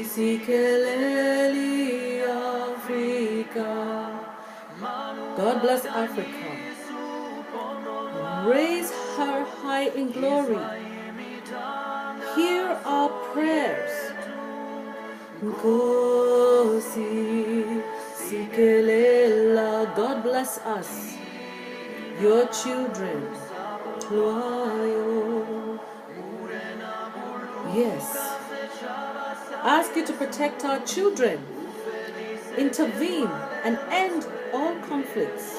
Sikeleli Africa. God bless Africa. Raise her high in glory. Hear our prayers. Nkosi Sikelela. God bless us, your children. Yes. Ask you to protect our children. Intervene and end all conflicts.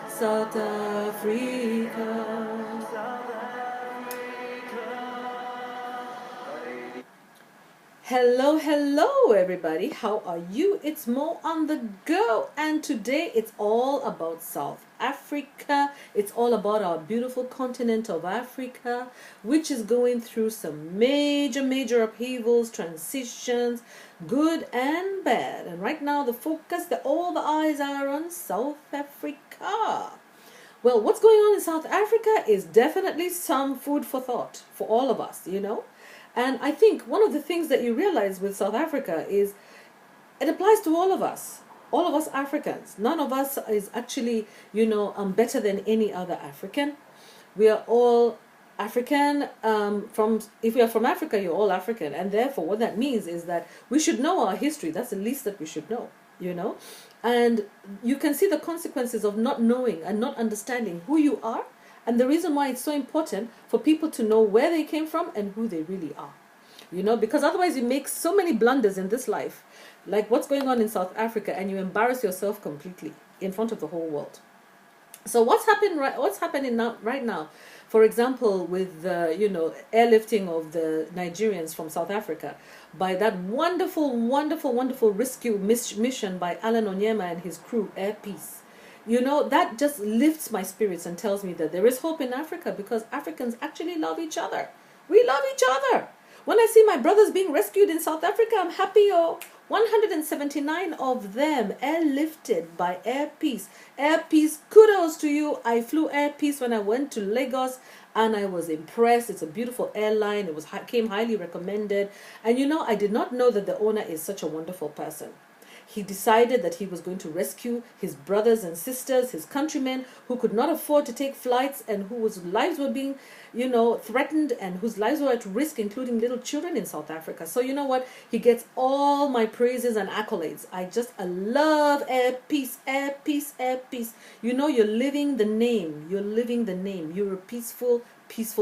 South Africa. Hello, hello everybody. How are you? It's Mo on the go, and today it's all about South Africa. It's all about our beautiful continent of Africa, which is going through some major upheavals, transitions, good and bad. And right now the focus, all the eyes are on South Africa. Well, what's going on in South Africa is definitely some food for thought for all of us, you know. And I think one of the things that you realize with South Africa is it applies to all of us Africans. None of us is actually, better than any other African. We are all African. If we are from Africa, you're all African. And therefore, what that means is that we should know our history. That's the least that we should know, And you can see the consequences of not knowing and not understanding who you are. And the reason why it's so important for people to know where they came from and who they really are. Because otherwise you make so many blunders in this life, like what's going on in South Africa, and you embarrass yourself completely in front of the whole world. So what's happening right now, for example, with the airlifting of the Nigerians from South Africa by that wonderful rescue mission by Alan Onyema and his crew, Air Peace. That just lifts my spirits and tells me that there is hope in Africa, because Africans actually love each other. We love each other. When I see my brothers being rescued in South Africa, I'm happy. 179 of them airlifted by Air Peace. Air Peace, kudos to you. I flew Air Peace when I went to Lagos, and I was impressed. It's a beautiful airline. It came highly recommended. And I did not know that the owner is such a wonderful person. He decided that he was going to rescue his brothers and sisters, his countrymen who could not afford to take flights and whose lives were being, threatened and whose lives were at risk, including little children in South Africa. So you know what? He gets all my praises and accolades. I love Air Peace, Air Peace, Air Peace. You're living the name. You're living the name. You're a peaceful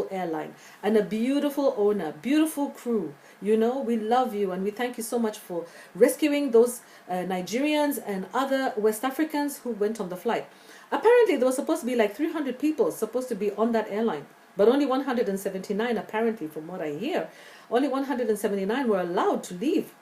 airline and a beautiful owner, beautiful crew. We love you, and we thank you so much for rescuing those Nigerians and other West Africans who went on the flight. Apparently, there was supposed to be like 300 people supposed to be on that airline, but only 179, apparently, from what I hear, only 179 were allowed to leave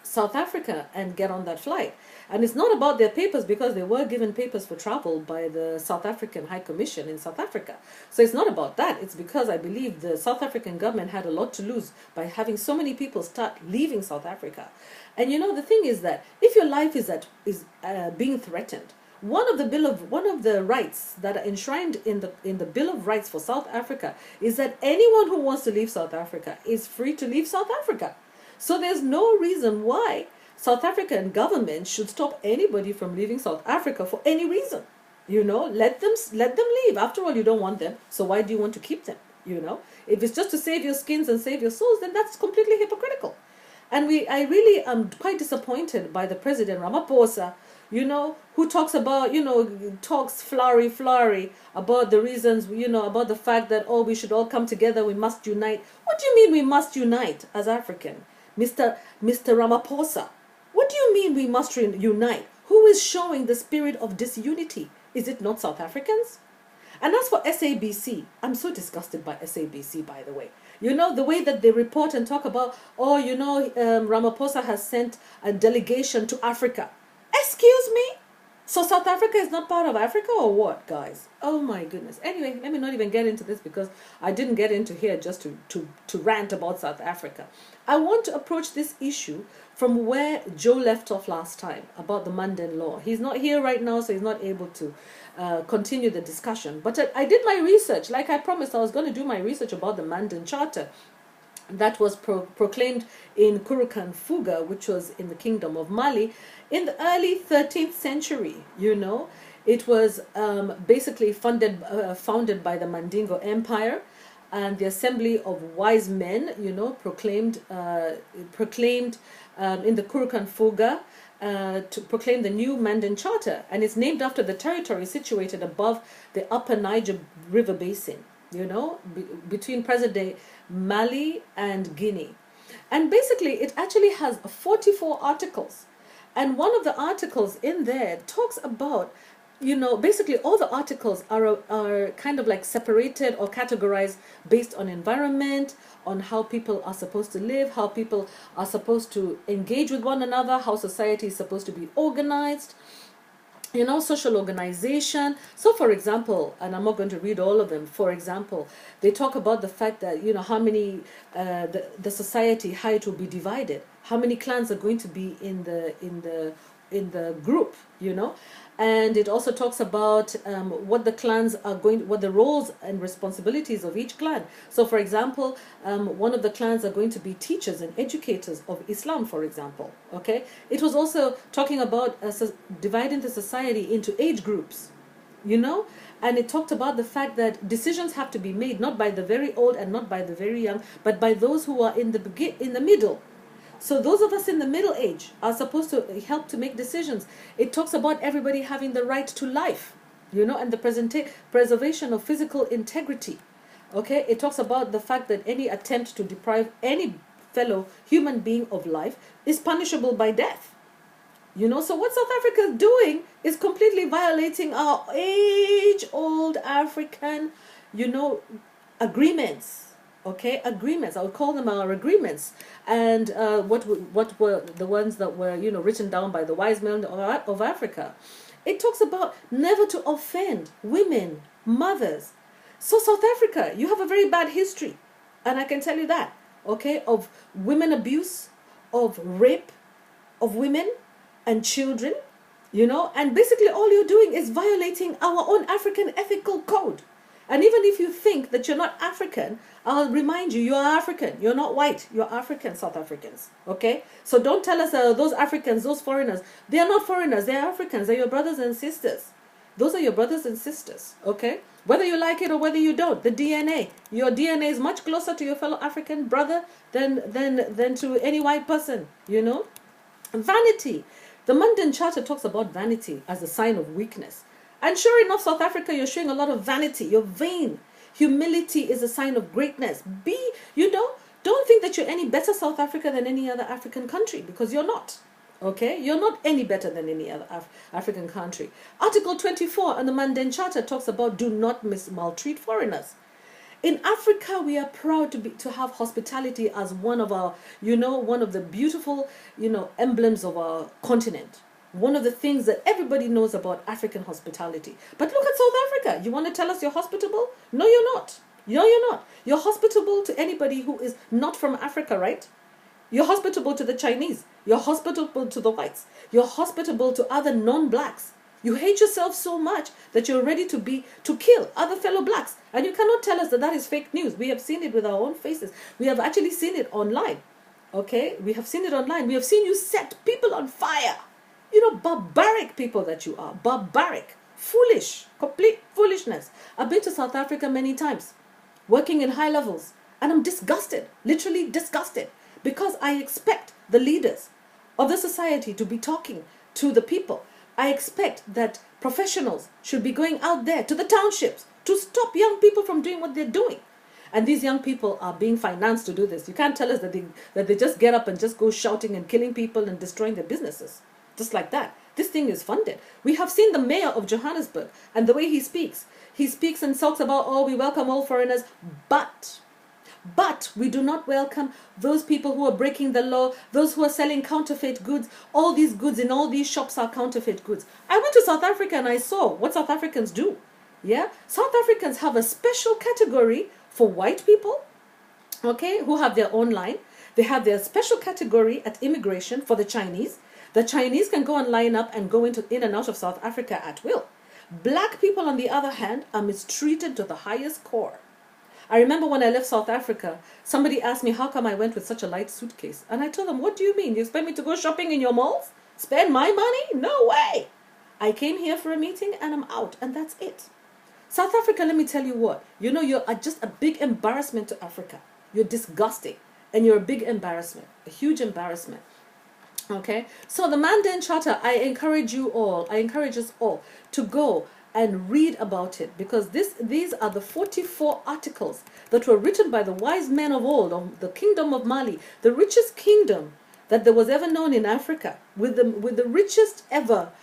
South Africa and get on that flight. And it's not about their papers, because they were given papers for travel by the South African High Commission in South Africa. So it's not about that. It's because I believe the South African government had a lot to lose by having so many people start leaving South Africa. And the thing is that if your life is being threatened, one of the rights that are enshrined in the Bill of Rights for South Africa is that anyone who wants to leave South Africa is free to leave South Africa. So there's no reason why South African government should stop anybody from leaving South Africa for any reason. Let them leave. After all, you don't want them, so why do you want to keep them? If it's just to save your skins and save your souls, then that's completely hypocritical. And I really am quite disappointed by the President Ramaphosa, who talks about, talks flowery about the reasons, about the fact that, we should all come together, we must unite. What do you mean we must unite as African? Mr. Ramaphosa, what do you mean we must unite? Who is showing the spirit of disunity? Is it not South Africans? And as for SABC, I'm so disgusted by SABC, by the way. The way that they report and talk about, Ramaphosa has sent a delegation to Africa. Excuse me? So South Africa is not part of Africa or what, guys? Oh my goodness. Anyway, let me not even get into this because I didn't get into here just to rant about South Africa. I want to approach this issue from where Joe left off last time about the Mande law. He's not here right now, so he's not able to continue the discussion. But I did my research. Like I promised, I was going to do my research about the Mande Charter that was proclaimed in Kurukan Fuga, which was in the Kingdom of Mali, in the early 13th century. It was basically founded by the Mandingo Empire, and the Assembly of Wise Men, proclaimed in the Kurukan Fuga to proclaim the new Mande Charter, and it's named after the territory situated above the upper Niger River basin, between present-day Mali and Guinea. And basically, it actually has 44 articles. And one of the articles in there talks about, basically all the articles are kind of like separated or categorized based on environment, on how people are supposed to live, how people are supposed to engage with one another, how society is supposed to be organized, social organization. So for example, and I'm not going to read all of them, for example, they talk about the fact that, how many, the society, how it will be divided, how many clans are going to be in the group, and it also talks about what the clans are what the roles and responsibilities of each clan. So for example, one of the clans are going to be teachers and educators of Islam, for example. Okay, it was also talking about dividing the society into age groups, and it talked about the fact that decisions have to be made not by the very old and not by the very young, but by those who are in the middle. So those of us in the middle age are supposed to help to make decisions. It talks about everybody having the right to life, and the preservation of physical integrity. Okay, it talks about the fact that any attempt to deprive any fellow human being of life is punishable by death. So what South Africa is doing is completely violating our age-old African, agreements. Okay, agreements. I would call them our agreements. And what were the ones that were, written down by the wise men of Africa? It talks about never to offend women, mothers. So South Africa, you have a very bad history. And I can tell you that, okay, of women abuse, of rape of women and children, and basically all you're doing is violating our own African ethical code. And even if you think that you're not African, I'll remind you, you're African. You're not white. You're African, South Africans. Okay? So don't tell us those Africans, those foreigners. They are not foreigners. They're Africans. They're your brothers and sisters. Those are your brothers and sisters. Okay? Whether you like it or whether you don't. The DNA. Your DNA is much closer to your fellow African brother than to any white person. Vanity. The Mande Charter talks about vanity as a sign of weakness. And sure enough, South Africa, you're showing a lot of vanity. You're vain. Humility is a sign of greatness. Don't think that you're any better South Africa than any other African country, because you're not. Okay? You're not any better than any other African country. Article 24 on the Mande Charter talks about do not maltreat foreigners. In Africa, we are proud to have hospitality as one of our, one of the beautiful, emblems of our continent. One of the things that everybody knows about African hospitality. But look at South Africa. You want to tell us you're hospitable? No, you're not. No, you're not. You're hospitable to anybody who is not from Africa, right? You're hospitable to the Chinese. You're hospitable to the whites. You're hospitable to other non-blacks. You hate yourself so much that you're ready to kill other fellow blacks. And you cannot tell us that is fake news. We have seen it with our own faces. We have actually seen it online. Okay? We have seen it online. We have seen you set people on fire. Barbaric people that you are. Barbaric. Foolish. Complete foolishness. I've been to South Africa many times, working in high levels, and I'm disgusted. Literally disgusted. Because I expect the leaders of the society to be talking to the people. I expect that professionals should be going out there to the townships to stop young people from doing what they're doing. And these young people are being financed to do this. You can't tell us that they just get up and just go shouting and killing people and destroying their businesses. Just like that. This thing is funded. We have seen the mayor of Johannesburg and the way he speaks. He speaks and talks about, we welcome all foreigners. But But we do not welcome those people who are breaking the law, those who are selling counterfeit goods. All these goods in all these shops are counterfeit goods. I went to South Africa and I saw what South Africans do. Yeah, South Africans have a special category for white people, okay, who have their own line. They have their special category at immigration for the Chinese. The Chinese can go and line up and go in and out of South Africa at will. Black people, on the other hand, are mistreated to the highest core. I remember when I left South Africa, somebody asked me how come I went with such a light suitcase. And I told them, what do you mean? You expect me to go shopping in your malls? Spend my money? No way. I came here for a meeting and I'm out, and that's it. South Africa, let me tell you what, you know, you're just a big embarrassment to Africa. You're disgusting, and you're a big embarrassment, a huge embarrassment. Okay, so the Mande Charter, I encourage us all to go and read about it, because these are the 44 articles that were written by the wise men of old of the kingdom of Mali, the richest kingdom that there was ever known in Africa, with the richest ever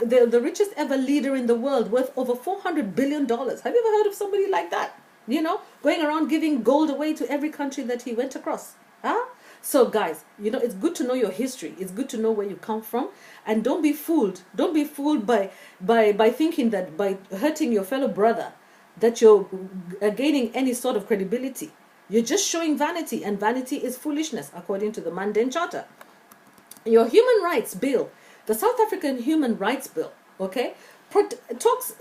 the richest ever leader in the world, worth over $400 billion. Have you ever heard of somebody like that? You know, going around giving gold away to every country that he went across. Huh? So guys, you know, it's good to know your history. It's good to know where you come from. And don't be fooled. Don't be fooled by thinking that by hurting your fellow brother, that you're gaining any sort of credibility. You're just showing vanity, and vanity is foolishness, according to the Mande Charter. Your human rights bill, the South African Human Rights Bill, okay, talks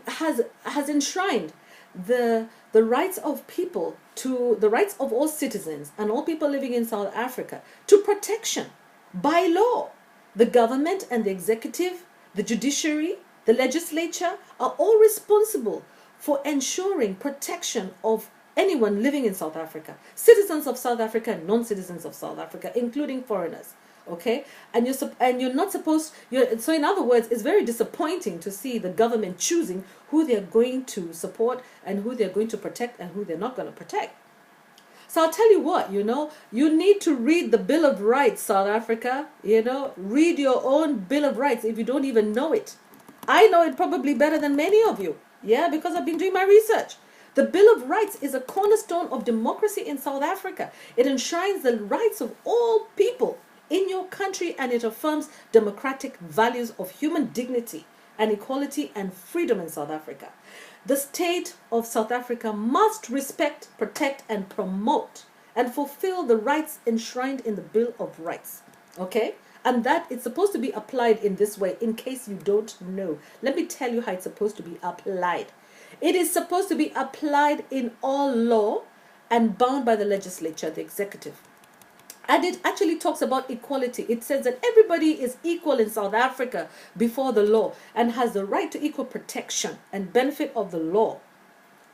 has enshrined the rights of people, to the rights of all citizens and all people living in South Africa to protection by law. The government and the executive, the judiciary, the legislature are all responsible for ensuring protection of anyone living in South Africa, citizens of South Africa and non-citizens of South Africa, including foreigners. Okay, and you're not supposed. So in other words, it's very disappointing to see the government choosing who they're going to support and who they're going to protect and who they're not going to protect. So I'll tell you what, you know, you need to read the Bill of Rights, South Africa. You know, read your own Bill of Rights if you don't even know it. I know it probably better than many of you. Yeah, because I've been doing my research. The Bill of Rights is a cornerstone of democracy in South Africa. It enshrines the rights of all people in your country, and it affirms democratic values of human dignity and equality and freedom in South Africa. The state of South Africa must respect, protect, and promote and fulfill the rights enshrined in the Bill of Rights. Okay? And that it's supposed to be applied in this way, in case you don't know. Let me tell you how it's supposed to be applied. It is supposed to be applied in all law and bound by the legislature, the executive. And it actually talks about equality. It says that everybody is equal in South Africa before the law and has the right to equal protection and benefit of the law.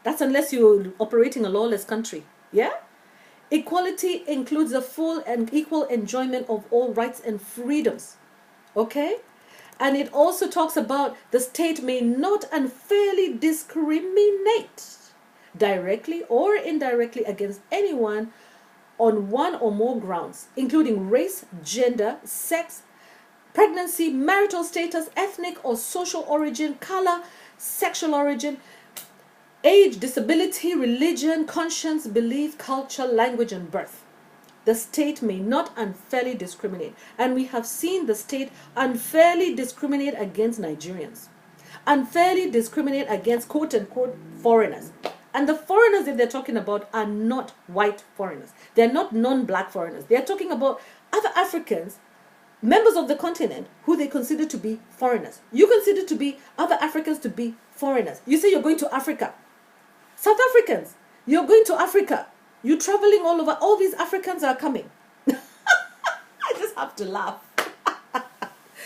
That's unless you're operating a lawless country. Yeah? Equality includes the full and equal enjoyment of all rights and freedoms. Okay? And it also talks about the state may not unfairly discriminate directly or indirectly against anyone on one or more grounds, including race, gender, sex, pregnancy, marital status, ethnic or social origin, color, sexual origin, age, disability, religion, conscience, belief, culture, language, and birth. The state may not unfairly discriminate. And we have seen the state unfairly discriminate against Nigerians, unfairly discriminate against quote-unquote foreigners. And the foreigners that they're talking about are not white foreigners. They're not non-black foreigners. They're talking about other Africans, members of the continent, who they consider to be foreigners. You consider to be other Africans to be foreigners. You say you're going to Africa. South Africans, you're going to Africa. You're traveling all over. All these Africans are coming. I just have to laugh.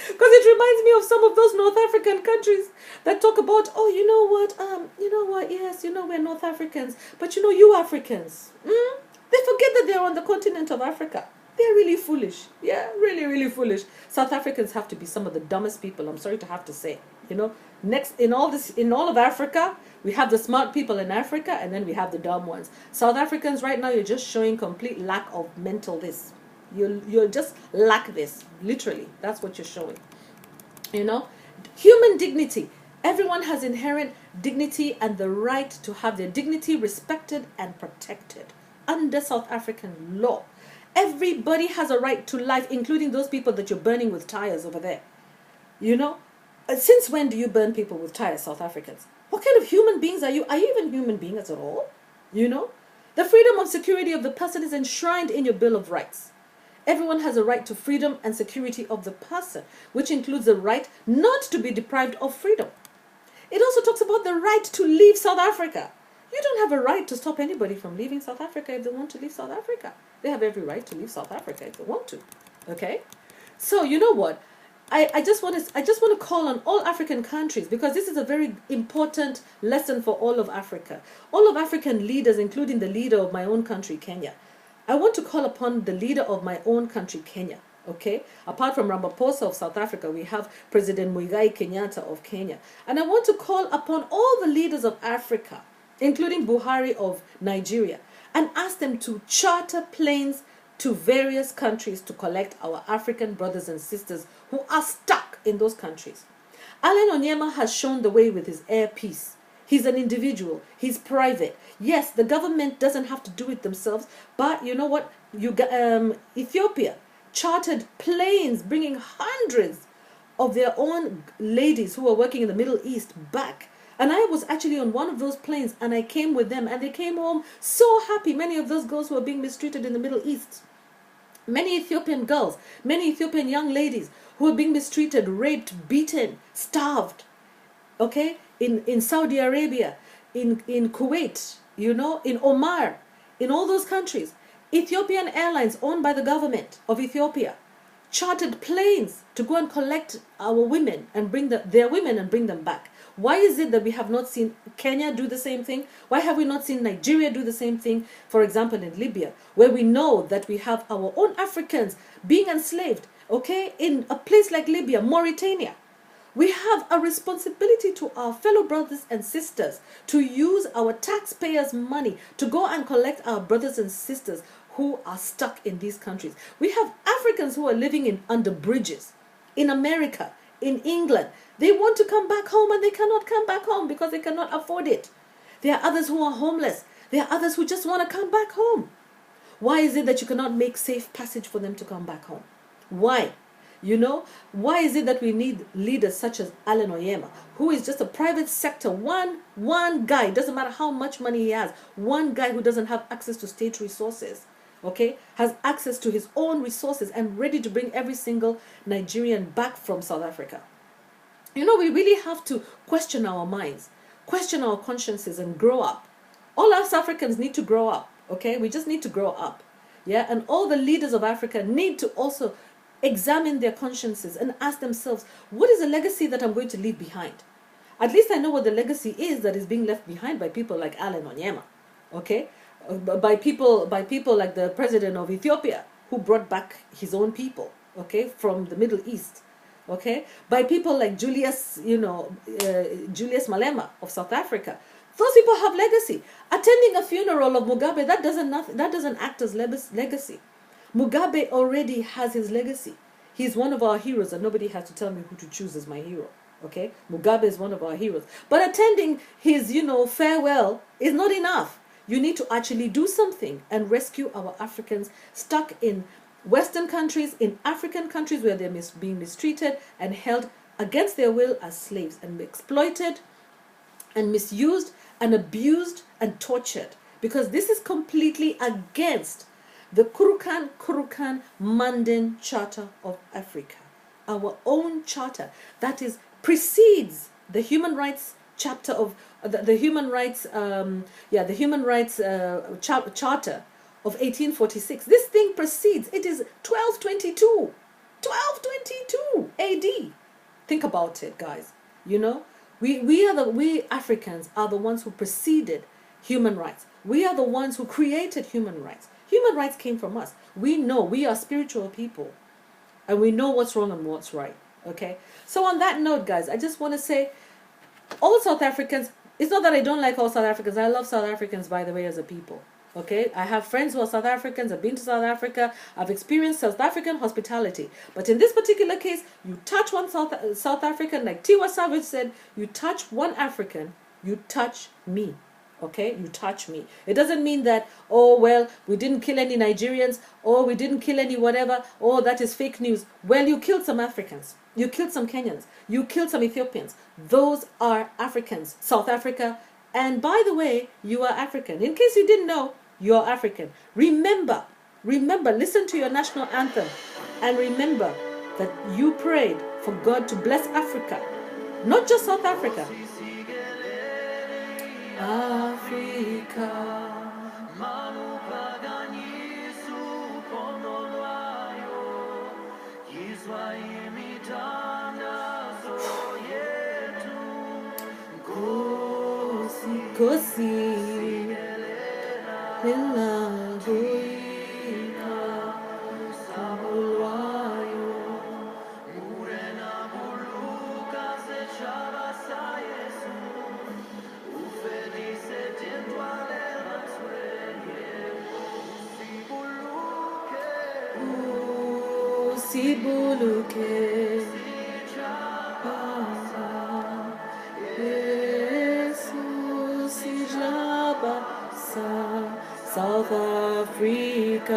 Because it reminds me of some of those North African countries that talk about, oh, you know what, yes, you know, we're North Africans, but you know, you Africans, they forget that they're on the continent of Africa. They're really foolish. Yeah, really, really foolish. South Africans have to be some of the dumbest people, I'm sorry to have to say. You know, next, in all of Africa, we have the smart people in Africa, and then we have the dumb ones. South Africans right now, you're just showing complete lack of mental this. You'll just lack this, literally. That's what you're showing. You know, human dignity. Everyone has inherent dignity and the right to have their dignity respected and protected under South African law. Everybody has a right to life, including those people that you're burning with tires over there. You know? Since when do you burn people with tires, South Africans? What kind of human beings are you? Are you even human beings at all? You know? The freedom of security of the person is enshrined in your Bill of Rights. Everyone has a right to freedom and security of the person, which includes the right not to be deprived of freedom. It also talks about the right to leave South Africa. You don't have a right to stop anybody from leaving South Africa if they want to leave South Africa. They have every right to leave South Africa if they want to. Okay? So you know what? I just want to call on all African countries, because this is a very important lesson for all of Africa. All of African leaders, including the leader of my own country, Kenya. I want to call upon the leader of my own country, Kenya. Okay, apart from Ramaphosa of South Africa, we have President Muigai Kenyatta of Kenya. And I want to call upon all the leaders of Africa, including Buhari of Nigeria, and ask them to charter planes to various countries to collect our African brothers and sisters who are stuck in those countries. Alan Onyema has shown the way with his air peace. He's an individual. He's private. Yes, the government doesn't have to do it themselves, but you know what? Ethiopia chartered planes bringing hundreds of their own ladies who are working in the Middle East back. And I was actually on one of those planes, and I came with them, and they came home so happy. Many of those girls who are being mistreated in the Middle East. Many Ethiopian girls, many Ethiopian young ladies who are being mistreated, raped, beaten, starved. Okay? In Saudi Arabia, in Kuwait, you know, in Oman, in all those countries. Ethiopian Airlines, owned by the government of Ethiopia, chartered planes to go and collect our women and bring their women and bring them back. Why is it that we have not seen Kenya do the same thing? Why have we not seen Nigeria do the same thing? For example, in Libya, where we know that we have our own Africans being enslaved, okay, in a place like Libya, Mauritania. We have a responsibility to our fellow brothers and sisters to use our taxpayers' money to go and collect our brothers and sisters who are stuck in these countries. We have Africans who are living under bridges in America, in England. They want to come back home and they cannot come back home because they cannot afford it. There are others who are homeless. There are others who just want to come back home. Why is it that you cannot make safe passage for them to come back home? Why? You know, why is it that we need leaders such as Alan Onyema, who is just a private sector, one guy, doesn't matter how much money he has, one guy who doesn't have access to state resources, okay, has access to his own resources and ready to bring every single Nigerian back from South Africa. You know, we really have to question our minds, question our consciences and grow up. All us Africans need to grow up, okay? We just need to grow up, yeah? And all the leaders of Africa need to also examine their consciences and ask themselves, what is the legacy that I'm going to leave behind? At least I know what the legacy is that is being left behind by people like Alan Onyema, okay? By people like the president of Ethiopia, who brought back his own people, okay, from the Middle East, okay? By people like Julius Malema of South Africa. Those people have legacy. Attending a funeral of Mugabe, that doesn't act as legacy. Mugabe already has his legacy. He's one of our heroes, and nobody has to tell me who to choose as my hero. Okay? Mugabe is one of our heroes. But attending his, farewell is not enough. You need to actually do something and rescue our Africans stuck in Western countries, in African countries where they're being mistreated and held against their will as slaves and exploited and misused and abused and tortured. Because this is completely against the Kurukan Mande Charter of Africa, our own charter that precedes the human rights chapter of the human rights charter of 1846. This thing precedes. It is 1222 AD. Think about it, guys. You know, we Africans are the ones who preceded human rights. We are the ones who created human rights. Human rights came from us. We know, we are spiritual people, and we know what's wrong and what's right. Okay? So on that note, guys, I just want to say, all South Africans, it's not that I don't like all South Africans. I love South Africans, by the way, as a people. Okay, I have friends who are South Africans. I've been to South Africa. I've experienced South African hospitality. But in this particular case, you touch one South African, like Tiwa Savage said, you touch one African, you touch me. Okay, you touch me. It doesn't mean that, oh, well, we didn't kill any Nigerians, or we didn't kill any whatever, oh, that is fake news. Well, you killed some Africans. You killed some Kenyans. You killed some Ethiopians. Those are Africans. South Africa. And by the way, you are African. In case you didn't know, you're African. Remember, listen to your national anthem and remember that you prayed for God to bless Africa, not just South Africa. Africa. Kosi Sibuluke South Africa.